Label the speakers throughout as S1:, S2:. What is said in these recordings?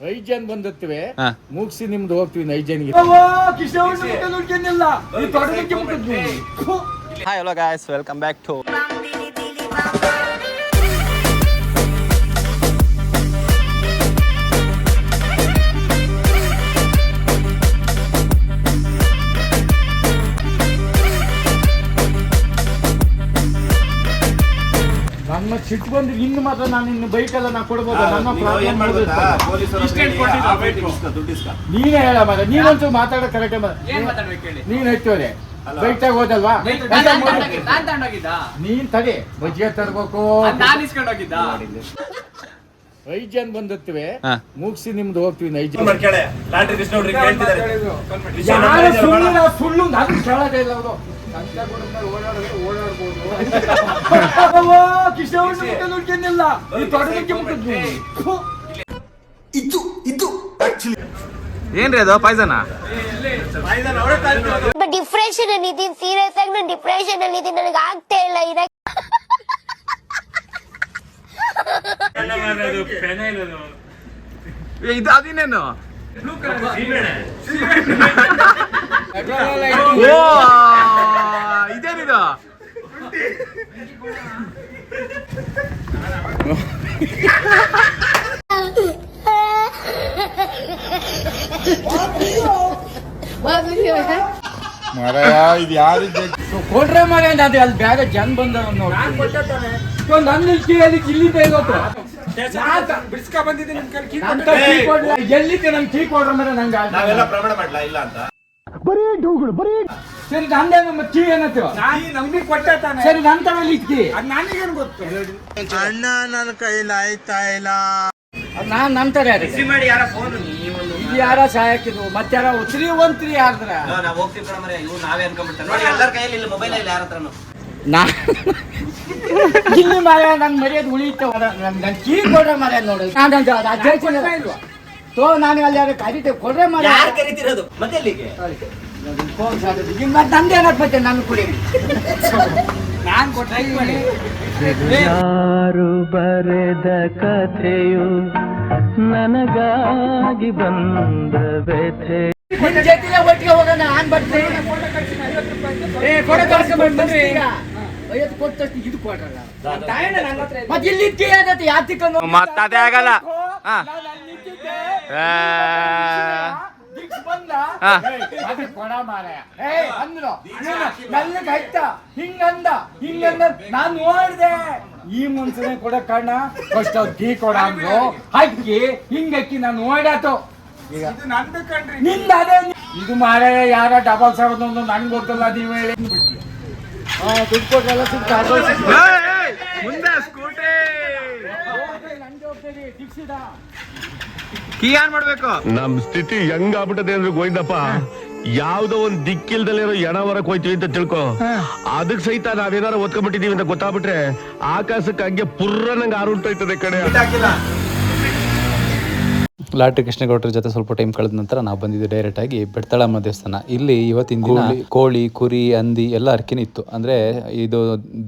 S1: 5 ಜನ ಬಂದಿರ್ತೀವಿ ಮುಗಿಸಿ ನಿಮ್ದು ಹೋಗ್ತೀವಿ 5 ಜನಿಗೆ.
S2: Hi hello guys, welcome back to
S1: ನನ್ನ ಸಿಟ್ಟು ಬಂದ್ರೆ ಇನ್ನು ಮಾತ್ರ ನಾನು ಇನ್ನು ಬೈಕ್ ಎಲ್ಲ ನಾ ಕೊಡ್ಬೋದು. ನನ್ನ ನೀನೇ ಹೇಳ ಮಾರ, ನೀನಂತೂ ಮಾತಾಡೋ ಕರೆಕ್ಟ್ ನೀನ್ ಹೆಚ್ಚೋದೆ ಬೈಕ್ ತಗ ಹೋದಲ್ವಾ? ನೀನ್ ತಡಿ ಬಜ್ಜಿಗೆ ತರ್ಬೇಕು. 5 ಜನ ಬಂದಿರ್ತೀವಿ ಮುಗಿಸಿ ನಿಮ್ದು ಹೋಗ್ತೀವಿ 5 ಜನ. ಸುಳ್ಳು ನಾನು ಕೇಳೋದೇ ಇಲ್ಲ. ಅವರು
S2: ಏನ್ರಿ ಅದು ಪಾಯ್ಸನ?
S3: ಡಿಪ್ರೆಷನ್ ಅಲ್ಲಿ ಇದೀನಿ, ಸೀರಿಯಸ್ ಆಗಿ ನಾನು ಡಿಪ್ರೆಷನ್ ಅಲ್ಲಿ ಇದೀನಿ, ನನಗೆ ಆಗ್ತಾ ಇಲ್ಲ ಇರಕ್ಕೆ.
S2: ಇದು ಅದಿನೇನು? ಇದೇನಿದು?
S1: ಇದು ಯಾರು ಕೊಡ್ರೆ ಮರ ಅದು ಅಲ್ಲಿ ಬೇರೆ ಜನ ಬಂದ ಎಲ್ಲಿದ್ದೆ ನನ್ ಟೀ ಕೊಡ್ರ ಮರ ನಂಗೆ ಬರೀ ಡೌಗಳು ಬರೀ. ಸರಿ ನಂದೇ ನಮ್ಮ ಟೀ ಏನತ್ತು ನಮ್ಗೆ ಕೊಟ್ಟ ಸರಿ ನನ್ ತಗೊಳ್ಳಿ ಇಕ್ಕಿ ನನಗೇನು ಗೊತ್ತು ಅಣ್ಣ ನನ್ನ ಕೈಲಿ ಆಯ್ತಾ ಇಲ್ಲ. ನಾನ್ ನಂತರ ಯಾರ ಸಹಾಯಕ್ಕಿದ್ರು ಮತ್ತೆ ಯಾರ ಶ್ರೀವಂತ್ರಿ ಆದ್ರ ಇಲ್ಲಿ ಮರ ನನ್ ಮರ್ಯಾದ ಉಳಿತ ನನ್ ಕೀ ಕೊಡ್ರೆ ಮರ ನೋಡಿ ತೋ ನಾನು ಅಲ್ಲಿ ಯಾರು ಕರಿತೇವೆ ಕೊಡ್ರೆ ಮರ ನಂದೇನಪ್ಪತ್ತೆ ನನ್ ಕುಡಿ ನಾನ್ ಕೊಟ್ಟ
S4: ಯಾರು ಬರೆದ ಕಥೆಯು ನನಗಾಗಿ ಬಂದ ವ್ಯಥೆ.
S1: ಜೊತೆಲೆ ಒಟ್ಟಿಗೆ ಹೋಗೋಣ. ನಾನ್ ಬರ್ತೇನೆ. ಫೋಟೋ ಕಳ್ಸ್ಕೊಂಡ್ಬಂದ್ರಿ 50 ಕೊಟ್ಟು ಇದು ಕೊಡ್ರಲ್ಲ ಮತ್ತೆ ಇಲ್ಲಿ ಯಾತಿಕ
S2: ಮತ್ತದೇ ಆಗಲ್ಲ.
S1: ಕೊಡ ಮಾರ ಅಂದ್ರು ಮೆಲ್ಲಗ್ ಹೈತ ಹಿಂಗಂದ ನಾನ್ ನೋಡ್ದೆ ಈ ಮನ್ಸನೆ ಕೊಡ ಕಣ್ಣ ಫಸ್ಟ್ ಅವ್ರು ಟೀ ಕೊಡ ಅಂದ್ರು ಹಕ್ಕಿ ಹಿಂಗಕ್ಕಿ ನಾನು ನೋಡಾತು. ನಿಂದ ಅದೇ ಇದು ಮಾರ ಯಾರ ಡಬಲ್ ಸಾವಿರದ ಒಂದು ನನ್ಗೆ ಗೊತ್ತಲ್ಲ ನೀವು ಹೇಳಿ ದುಡ್ಡು ಕೊಟ್ಟೆಲ್ಲ
S2: ಮುಂದೆ ಸ್ಕೂಟಿ
S1: ನಂಗೆ ಹೋಗ್ತೇನೆ ದೀಕ್ಷಿತ
S2: ಕೀ ಆನ್ ಮಾಡ್ಬೇಕು.
S5: ನಮ್ ಸ್ಥಿತಿ ಹೆಂಗ್ ಆಗ್ಬಿಟ್ಟದೆ ಅಂದ್ರೆ ಗೋವಿಂದಪ್ಪ, ಯಾವ್ದೋ ಒಂದ್ ದಿಕ್ಕಿಲ್ದಲ್ಲಿರೋ ಎಣ ಹೊರಕ್ ಹೋಯ್ತೀವಿ ಅಂತ ತಿಳ್ಕೊ, ಅದಕ್ ಸಹಿತ ನಾವೇನಾರ ಒತ್ಕೊಂಡ್ಬಿಟ್ಟಿದೀವಿ ಅಂತ ಗೊತ್ತಾಗ್ಬಿಟ್ರೆ ಆಕಾಶಕ್ಕೆ ಹಂಗೆ ಪುರ್ರ ನಂಗೆ ಆರುಂಟೋಯ್ತದೆ ಕಡೆ.
S6: ಲಾಟ್ರಿ ಕೃಷ್ಣಗೌಡರ ಜೊತೆ ಸ್ವಲ್ಪ ಟೈಮ್ ಕಳೆದ ನಂತರ ನಾವು ಬಂದಿದ್ದೆ ಡೈರೆಕ್ಟ್ ಆಗಿ ಬೆಡ್ತಳಮ್ಮ ದೇವಸ್ಥಾನ. ಇಲ್ಲಿ ಇವತ್ತಿನ ದಿನ ಕೋಳಿ, ಕುರಿ, ಹಂದಿ ಎಲ್ಲ ಅರ್ಕೆನೇ ಇತ್ತು. ಅಂದ್ರೆ ಇದು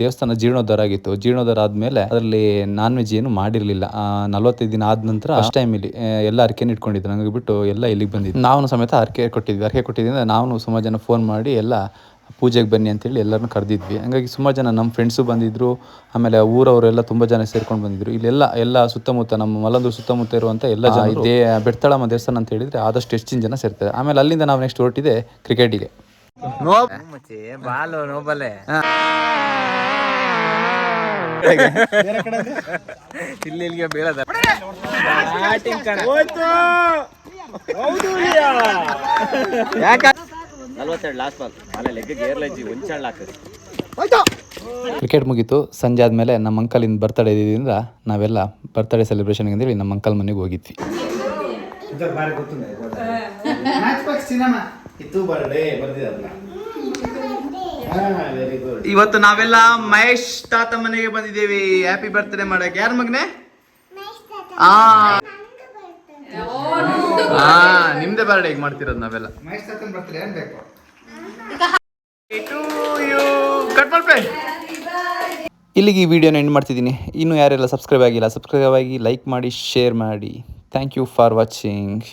S6: ದೇವಸ್ಥಾನ ಜೀರ್ಣೋದ್ಧಾರ ಆಗಿತ್ತು. ಜೀರ್ಣೋದ್ಧಾರ ಆದ್ಮೇಲೆ ಅದರಲ್ಲಿ ನಾನ್ ವೆಜ್ ಏನು ಮಾಡಿರ್ಲಿಲ್ಲ. 45 ದಿನ ಆದ ನಂತರ ಫಸ್ಟ್ ಟೈಮ್ ಇಲ್ಲಿ ಎಲ್ಲ ಅರ್ಕೆನ ಇಟ್ಕೊಂಡಿದ್ರು. ನಂಗೆ ಬಿಟ್ಟು ಎಲ್ಲ ಇಲ್ಲಿಗೆ ಬಂದಿದ್ದು. ನಾವು ಸಮೇತ ಅರ್ಕೆ ಕೊಟ್ಟಿದ್ವಿ. ನಾವು ಸುಮಾರು ಜನ ಫೋನ್ ಮಾಡಿ ಎಲ್ಲ ಪೂಜೆಗೆ ಬನ್ನಿ ಅಂತೇಳಿ ಎಲ್ಲರನ್ನೂ ಕರೆದಿದ್ವಿ. ಹಂಗಾಗಿ ಸುಮಾರು ಜನ ನಮ್ಮ ಫ್ರೆಂಡ್ಸು ಬಂದಿದ್ರು. ಆಮೇಲೆ ಊರವರೆಲ್ಲ ತುಂಬ ಜನ ಸೇರ್ಕೊಂಡು ಬಂದಿದ್ರು. ಇಲ್ಲೆಲ್ಲ ಸುತ್ತಮುತ್ತ ನಮ್ಮ ಮಲ್ಲಂದೂರು ಸುತ್ತಮುತ್ತ ಇರುವಂಥ ಎಲ್ಲ ಜನ ಇದೇ ಬೆಡ್ತಳಮ್ಮ ದೇವಸ್ಥಾನ ಅಂತ ಹೇಳಿದ್ರೆ ಆದಷ್ಟು ಹೆಚ್ಚಿನ ಜನ ಸೇರ್ತಾರೆ. ಆಮೇಲೆ ಅಲ್ಲಿಂದ ನಾವು ನೆಕ್ಸ್ಟ್ ಹೊರಟಿದೆ ಕ್ರಿಕೆಟಿಗೆ.
S2: ಇಲ್ಲಿಗೆ ಬೀಳದ
S6: ಕ್ರಿಕೆಟ್ ಮುಗೀತು. ಸಂಜೆ ಆದಮೇಲೆ ನಮ್ಮ ಅಂಕಲಿಂದ ಬರ್ತಡೇ ಇದ್ದಿದ್ದರಿಂದ ನಾವೆಲ್ಲ ಬರ್ತಡೇ ಸೆಲೆಬ್ರೇಷನ್ಗೆ ಅಂತೇಳಿ ನಮ್ಮ ಅಂಕಲ್ ಮನೆಗೆ ಹೋಗಿದ್ವಿ.
S2: ಇವತ್ತು ನಾವೆಲ್ಲ ಮಹೇಶ್ ತಾತ ಮನೆಗೆ ಬಂದಿದ್ದೇವೆ ಹ್ಯಾಪಿ ಬರ್ತ್ಡೇ ಮಾಡಕ್ಕೆ. ಯಾರ ಮಗನೆ? ನಿಮ್ದೇ ಬರ್ಡೇ ಈಗ ಮಾಡ್ತಿರೋದು ನಾವೆಲ್ಲ.
S6: ಇಲ್ಲಿಗೆ ಈ ವಿಡಿಯೋನ ಎಂಡ್ ಮಾಡ್ತಿದ್ದೀನಿ. ಇನ್ನು ಯಾರೆಲ್ಲ ಸಬ್ಸ್ಕ್ರೈಬ್ ಆಗಿಲ್ಲ, ಸಬ್ಸ್ಕ್ರೈಬ್ ಆಗಿ, ಲೈಕ್ ಮಾಡಿ, ಶೇರ್ ಮಾಡಿ. Thank you for watching.